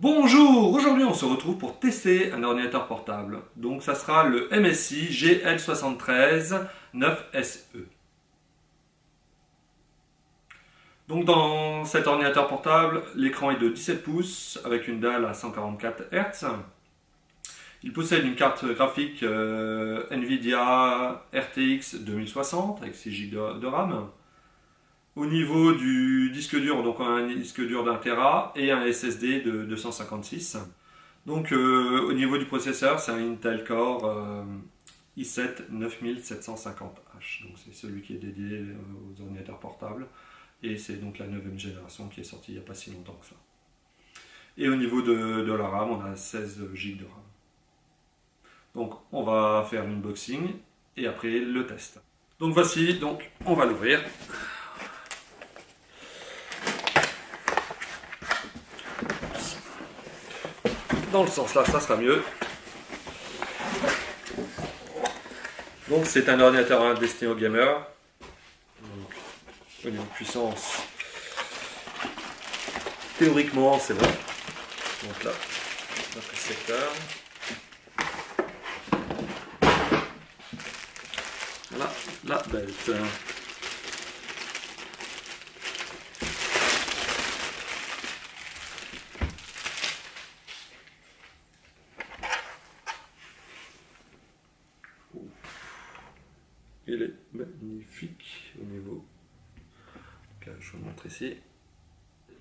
Bonjour, aujourd'hui on se retrouve pour tester un ordinateur portable. Donc ça sera le MSI GL73 9SE. Donc dans cet ordinateur portable, l'écran est de 17 pouces avec une dalle à 144 Hz. Il possède une carte graphique Nvidia RTX 2060 avec 6 Go de RAM. Au niveau du disque dur, donc on a un disque dur d'1 Tera et un SSD de 256. Donc au niveau du processeur, c'est un Intel Core i7 9750H. Donc c'est celui qui est dédié aux ordinateurs portables. Et c'est donc la 9e génération qui est sortie il n'y a pas si longtemps que ça. Et au niveau de la RAM, on a 16 Go de RAM. Donc on va faire l'unboxing et après le test. Donc voici, donc on va l'ouvrir. Dans le sens là, ça sera mieux. Donc c'est un ordinateur destiné aux gamers. Donc, au niveau de puissance, théoriquement c'est bon. Donc là, notre secteur. Voilà, la bête. Il est magnifique au niveau. Donc là, je vous le montre ici.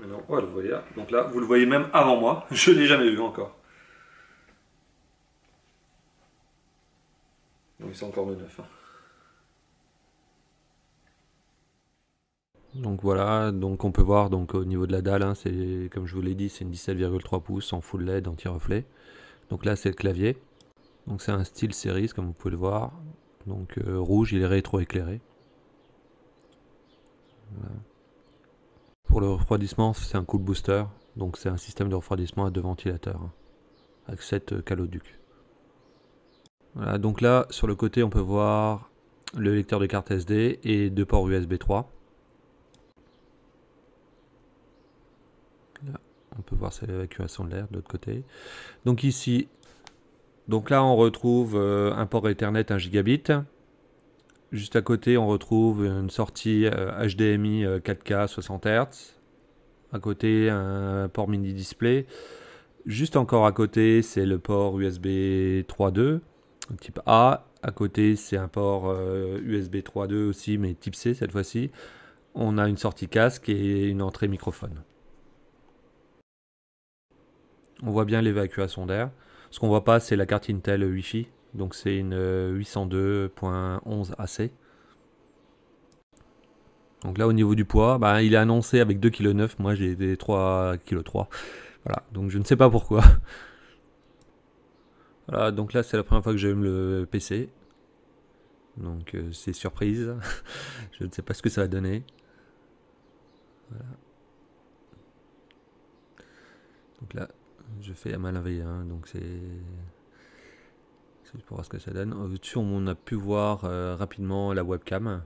Maintenant, on va le voir. Donc là, vous le voyez même avant moi. Je ne l'ai jamais vu encore. Donc c'est encore le neuf. Donc voilà, donc on peut voir donc au niveau de la dalle, c'est comme je vous l'ai dit, c'est une 17,3 pouces en full LED anti-reflet. Donc là c'est le clavier. Donc c'est un style Series comme vous pouvez le voir. Donc rouge, il est rétro-éclairé. Voilà. Pour le refroidissement, c'est un cool booster. Donc c'est un système de refroidissement à 2 ventilateurs. Avec 7 caloducs. Voilà, donc là sur le côté on peut voir le lecteur de carte SD et 2 ports USB 3. Là, on peut voir c'est l'évacuation de l'air de l'autre côté. Donc ici, donc là on retrouve un port Ethernet 1 gigabit. Juste à côté on retrouve une sortie HDMI 4K 60 Hz. À côté un port mini display. Juste encore à côté c'est le port USB 3.2 type A. À côté c'est un port USB 3.2 aussi mais type C cette fois-ci. On a une sortie casque et une entrée microphone. On voit bien l'évacuation d'air. Ce qu'on voit pas, c'est la carte Intel Wi-Fi. Donc c'est une 802.11 AC. Donc là au niveau du poids, il est annoncé avec 2,9 kg. Moi j'ai des 3,3 kg. Voilà, donc je ne sais pas pourquoi. Voilà, donc là c'est la première fois que j'allume le PC. Donc c'est surprise. Je ne sais pas ce que ça va donner. Voilà. Donc là, je fais à main lavée, donc c'est pour voir ce que ça donne. Au-dessus, on a pu voir rapidement la webcam.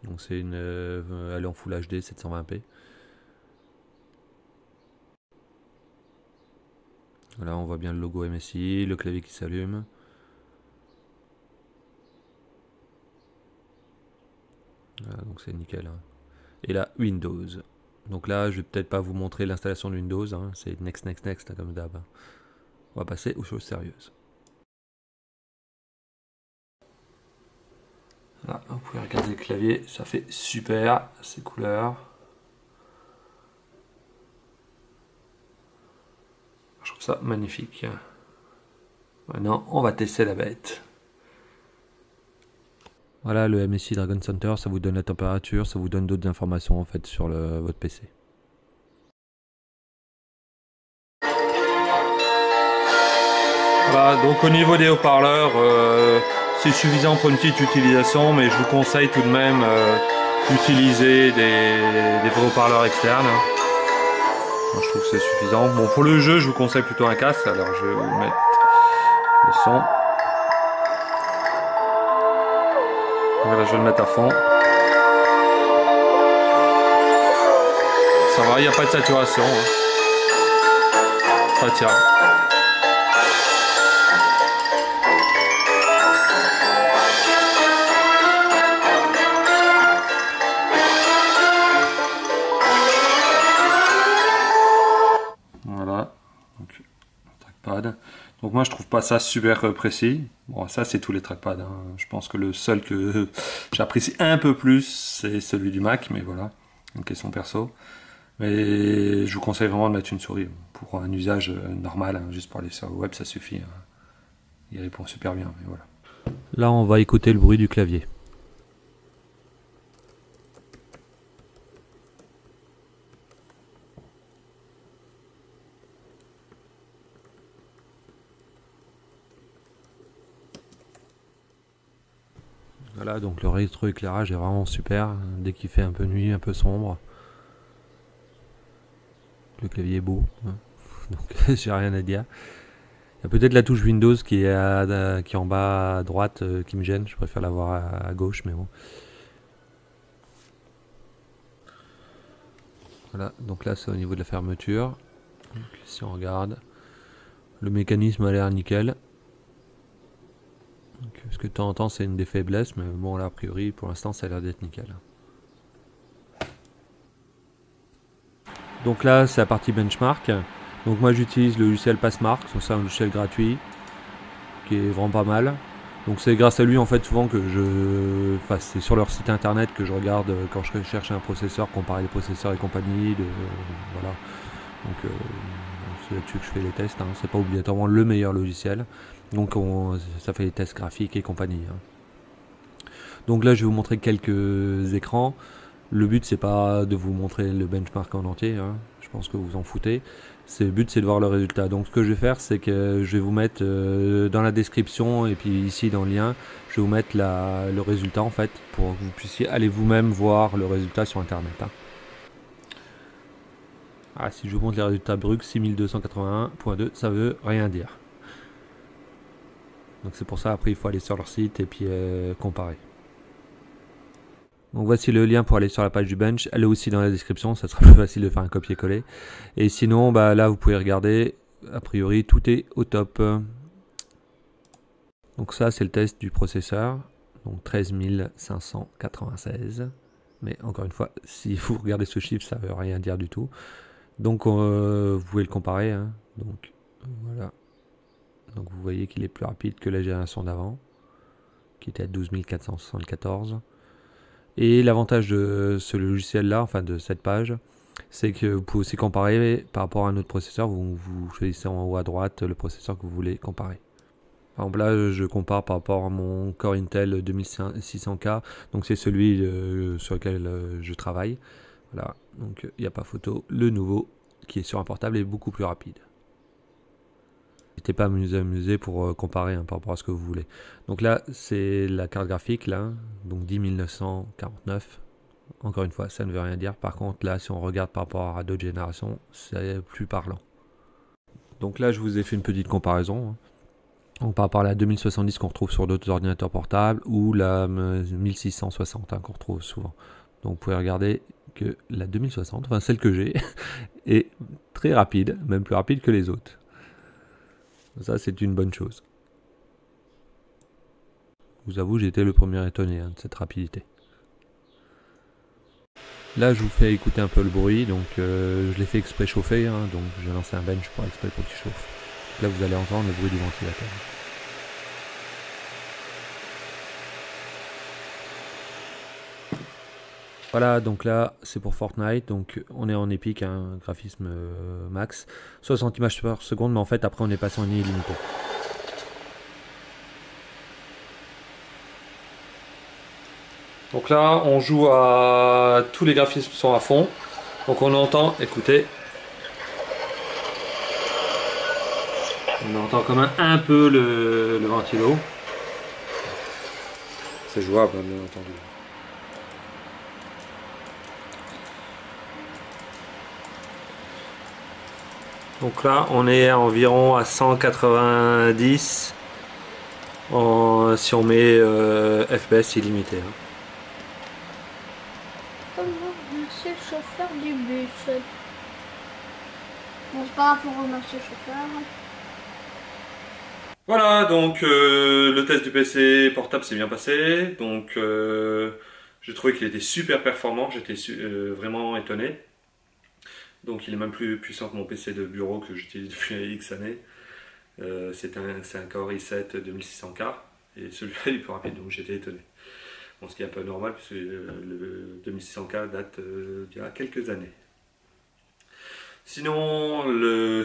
Donc c'est une, elle est en Full HD 720p. Voilà, on voit bien le logo MSI, le clavier qui s'allume. Voilà, donc c'est nickel. Et là, Windows. Donc là, je vais peut-être pas vous montrer l'installation de Windows. C'est next, next, next, comme d'hab. On va passer aux choses sérieuses. Là, vous pouvez regarder le clavier, ça fait super, ces couleurs. Je trouve ça magnifique. Maintenant, on va tester la bête. Voilà, le MSI Dragon Center, ça vous donne la température, ça vous donne d'autres informations en fait sur votre PC. Voilà, donc au niveau des haut-parleurs, c'est suffisant pour une petite utilisation, mais je vous conseille tout de même d'utiliser des vrais haut-parleurs externes. Moi, je trouve que c'est suffisant. Bon, pour le jeu, je vous conseille plutôt un casque, alors je vais vous mettre le son. Voilà, je vais le mettre à fond. Ça va, il n'y a pas de saturation. ça tire. Voilà, donc le trackpad. Donc moi je trouve pas ça super précis. Bon, ça c'est tous les trackpads, hein. Je pense que le seul que j'apprécie un peu plus c'est celui du Mac, mais voilà, une question perso. Mais je vous conseille vraiment de mettre une souris pour un usage normal, hein, juste pour aller sur le web, ça suffit, hein. Il répond super bien, mais voilà. Là, on va écouter le bruit du clavier. Voilà, donc le rétroéclairage est vraiment super, dès qu'il fait un peu nuit, un peu sombre. Le clavier est beau, hein. Donc j'ai rien à dire. Il y a peut-être la touche Windows qui est en bas à droite qui me gêne, je préfère l'avoir à gauche, mais bon. Voilà, donc là c'est au niveau de la fermeture. Donc, si on regarde, le mécanisme a l'air nickel. Donc, ce que de temps en temps c'est une des faiblesses, mais bon là a priori pour l'instant ça a l'air d'être nickel. Donc là c'est la partie benchmark. Donc moi j'utilise le logiciel Passmark, c'est un logiciel gratuit qui est vraiment pas mal. Donc c'est grâce à lui en fait souvent que c'est sur leur site internet que je regarde quand je cherche un processeur, comparer les processeurs et compagnie. Voilà. Donc c'est là-dessus que je fais les tests, hein. C'est pas obligatoirement le meilleur logiciel. Donc ça fait les tests graphiques et compagnie, hein. Donc là je vais vous montrer quelques écrans. Le but c'est pas de vous montrer le benchmark en entier, hein. Je pense que vous en foutez. Le but c'est de voir le résultat. Donc ce que je vais faire c'est que je vais vous mettre dans la description et puis ici dans le lien, je vais vous mettre le résultat en fait pour que vous puissiez aller vous-même voir le résultat sur internet, hein. Ah, si je vous montre les résultats bruts, 6281.2, ça veut rien dire. Donc c'est pour ça après il faut aller sur leur site et puis comparer. Donc voici le lien pour aller sur la page du bench, elle est aussi dans la description, ça sera plus facile de faire un copier-coller. Et sinon, bah, là vous pouvez regarder, a priori tout est au top. Donc ça c'est le test du processeur, donc 13 596. Mais encore une fois, si vous regardez ce chiffre, ça ne veut rien dire du tout. Donc vous pouvez le comparer, hein. Donc voilà. Donc vous voyez qu'il est plus rapide que la génération d'avant, qui était à 12 474. Et l'avantage de ce logiciel-là, enfin de cette page, c'est que vous pouvez aussi comparer par rapport à un autre processeur. Vous choisissez en haut à droite le processeur que vous voulez comparer. Par exemple là, je compare par rapport à mon Core Intel 2600K, donc c'est celui sur lequel je travaille. Voilà, donc il n'y a pas photo. Le nouveau, qui est sur un portable, est beaucoup plus rapide. N'hésitez pas à m'amuser pour comparer, hein, par rapport à ce que vous voulez. Donc là, c'est la carte graphique, là, donc 10 949. Encore une fois, ça ne veut rien dire. Par contre, là, si on regarde par rapport à d'autres générations, c'est plus parlant. Donc là, je vous ai fait une petite comparaison, hein. Donc, par rapport à la 2070 qu'on retrouve sur d'autres ordinateurs portables ou la 1660, hein, qu'on retrouve souvent. Donc vous pouvez regarder que la 2060, enfin celle que j'ai, est très rapide, même plus rapide que les autres. Ça c'est une bonne chose. Je vous avoue, j'ai été le premier étonné, hein, de cette rapidité. Là je vous fais écouter un peu le bruit, donc je l'ai fait exprès chauffer, hein, donc j'ai lancé un bench pour exprès pour qu'il chauffe. Là vous allez entendre le bruit du ventilateur. Voilà, donc là c'est pour Fortnite, donc on est en épique, hein, graphisme max, 60 images par seconde, mais en fait après on est passé en illimité. Donc là on joue à... tous les graphismes sont à fond, donc on entend, écoutez, on entend quand même un peu le ventilo. C'est jouable, bien entendu. Donc là, on est à environ à 190 si on met FPS illimité, hein. Comme moi, je suis le chauffeur du bus. Bon, c'est pas grave, faut remercier le chauffeur. Voilà, donc le test du PC portable s'est bien passé. Donc j'ai trouvé qu'il était super performant, j'étais vraiment étonné. Donc il est même plus puissant que mon PC de bureau que j'utilise depuis X années. C'est un Core i7 2600K et celui-là il est plus rapide, donc j'étais étonné. Bon, ce qui est un peu normal puisque le 2600K date d'il y a quelques années. Sinon,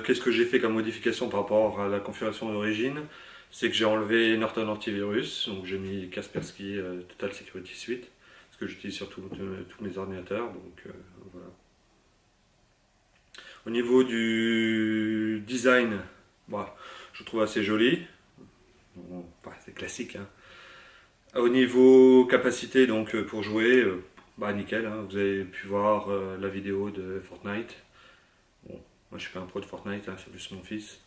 qu'est-ce que j'ai fait comme modification par rapport à la configuration d'origine? C'est que j'ai enlevé Norton Antivirus, donc j'ai mis Kaspersky Total Security Suite, ce que j'utilise sur tous mes ordinateurs. Donc voilà. Au niveau du design, bah, je trouve assez joli. Bon, enfin, c'est classique, hein. Au niveau capacité, donc pour jouer, bah nickel, hein. Vous avez pu voir la vidéo de Fortnite. Bon, moi je suis pas un pro de Fortnite, hein, c'est plus mon fils.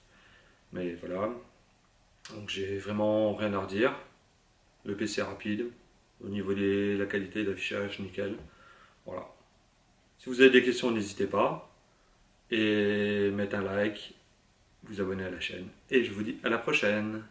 Mais voilà. Donc j'ai vraiment rien à redire. Le PC est rapide. Au niveau de la qualité d'affichage, nickel. Voilà. Si vous avez des questions, n'hésitez pas. Et mettez un like, vous abonner à la chaîne. Et je vous dis à la prochaine.